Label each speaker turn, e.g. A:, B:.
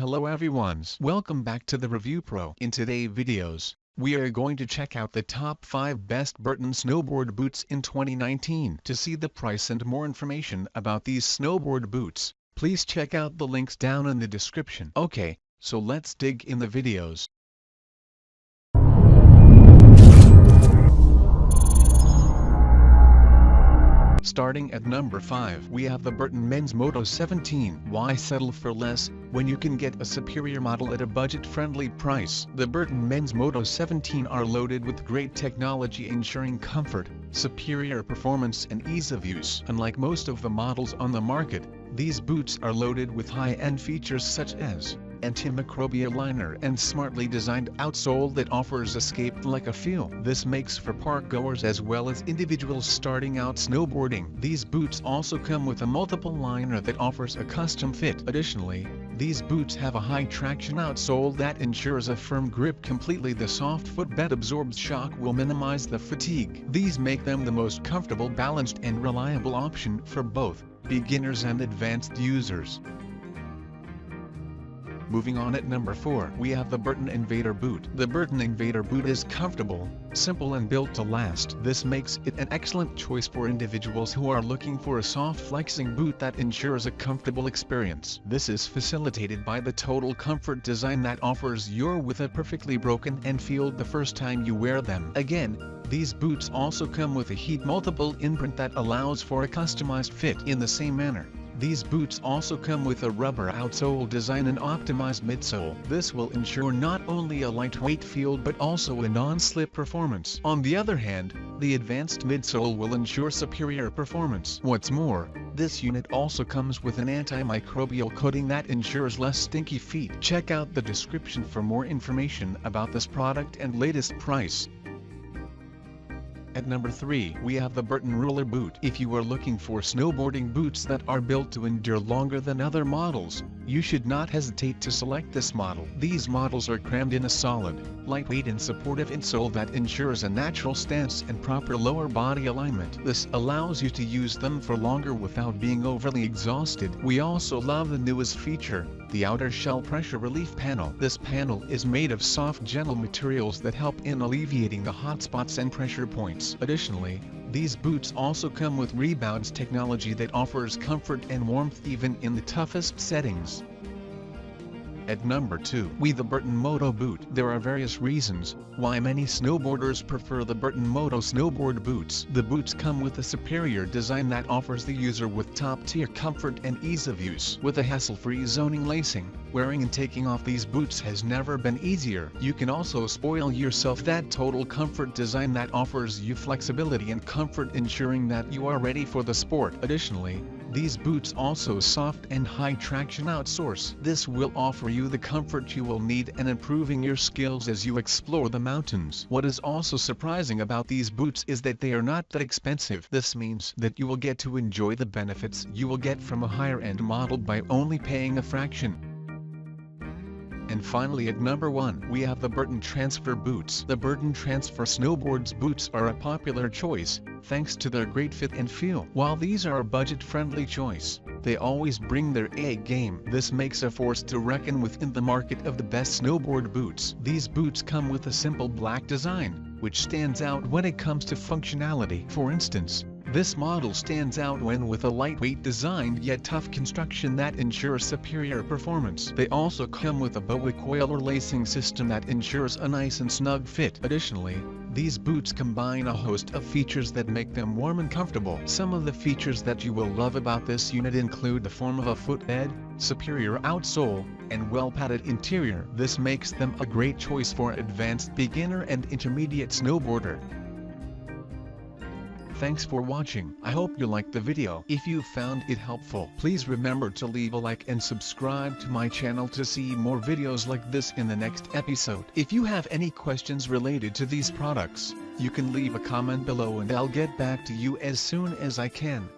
A: Hello everyone, welcome back to the Review Pro. In today's videos, we are going to check out the top 5 best Burton snowboard boots in 2019. To see the price and more information about these snowboard boots, please check out the links down in the description. Okay, so let's dig in the videos. Starting at number 5, we have the Burton Men's Moto 17. Why settle for less, when you can get a superior model at a budget-friendly price? The Burton Men's Moto 17 are loaded with great technology ensuring comfort, superior performance and ease of use. Unlike most of the models on the market, these boots are loaded with high-end features such as antimicrobial liner and smartly designed outsole that offers escape-like a feel. This makes for park-goers as well as individuals starting out snowboarding. These boots also come with a multiple liner that offers a custom fit. Additionally, these boots have a high-traction outsole that ensures a firm grip. Completely the soft footbed absorbed shock will minimize the fatigue. These make them the most comfortable, balanced and reliable option for both beginners and advanced users. Moving on at number 4, we have the Burton Invader boot. The Burton Invader boot is comfortable, simple and built to last. This makes it an excellent choice for individuals who are looking for a soft flexing boot that ensures a comfortable experience. This is facilitated by the total comfort design that offers you with a perfectly broken and feel the first time you wear them. Again, these boots also come with a heat multiple imprint that allows for a customized fit. In the same manner, these boots also come with a rubber outsole design and optimized midsole. This will ensure not only a lightweight feel but also a non-slip performance. On the other hand, the advanced midsole will ensure superior performance. What's more, this unit also comes with an antimicrobial coating that ensures less stinky feet. Check out the description for more information about this product and latest price. At number 3, we have the Burton Roller boot. If you are looking for snowboarding boots that are built to endure longer than other models, you should not hesitate to select this model. These models are crammed in a solid, lightweight and supportive insole that ensures a natural stance and proper lower body alignment. This allows you to use them for longer without being overly exhausted. We also love the newest feature, the outer shell pressure relief panel. This panel is made of soft, gentle materials that help in alleviating the hot spots and pressure points. Additionally, these boots also come with rebounds technology that offers comfort and warmth even in the toughest settings. At number 2, we have the Burton Moto boot. There are various reasons why many snowboarders prefer the Burton Moto snowboard boots. The boots come with a superior design that offers the user with top-tier comfort and ease of use. With a hassle-free zoning lacing, wearing and taking off these boots has never been easier. You can also spoil yourself that total comfort design that offers you flexibility and comfort, ensuring that you are ready for the sport. Additionally, these boots also soft and high traction outsource. This will offer you the comfort you will need and improving your skills as you explore the mountains. What is also surprising about these boots is that they are not that expensive. This means that you will get to enjoy the benefits you will get from a higher end model by only paying a fraction. And finally at number 1, we have the Burton Transfer boots. The Burton Transfer snowboards boots are a popular choice, thanks to their great fit and feel. While these are a budget-friendly choice, they always bring their A game. This makes a force to reckon with in the market of the best snowboard boots. These boots come with a simple black design, which stands out when it comes to functionality. For instance, this model stands out when with a lightweight design yet tough construction that ensures superior performance. They also come with a boa coil or lacing system that ensures a nice and snug fit. Additionally, these boots combine a host of features that make them warm and comfortable. Some of the features that you will love about this unit include the form of a footbed, superior outsole, and well-padded interior. This makes them a great choice for advanced beginner and intermediate snowboarder. Thanks for watching. I hope you liked the video. If you found it helpful, please remember to leave a like and subscribe to my channel to see more videos like this in the next episode. If you have any questions related to these products, you can leave a comment below and I'll get back to you as soon as I can.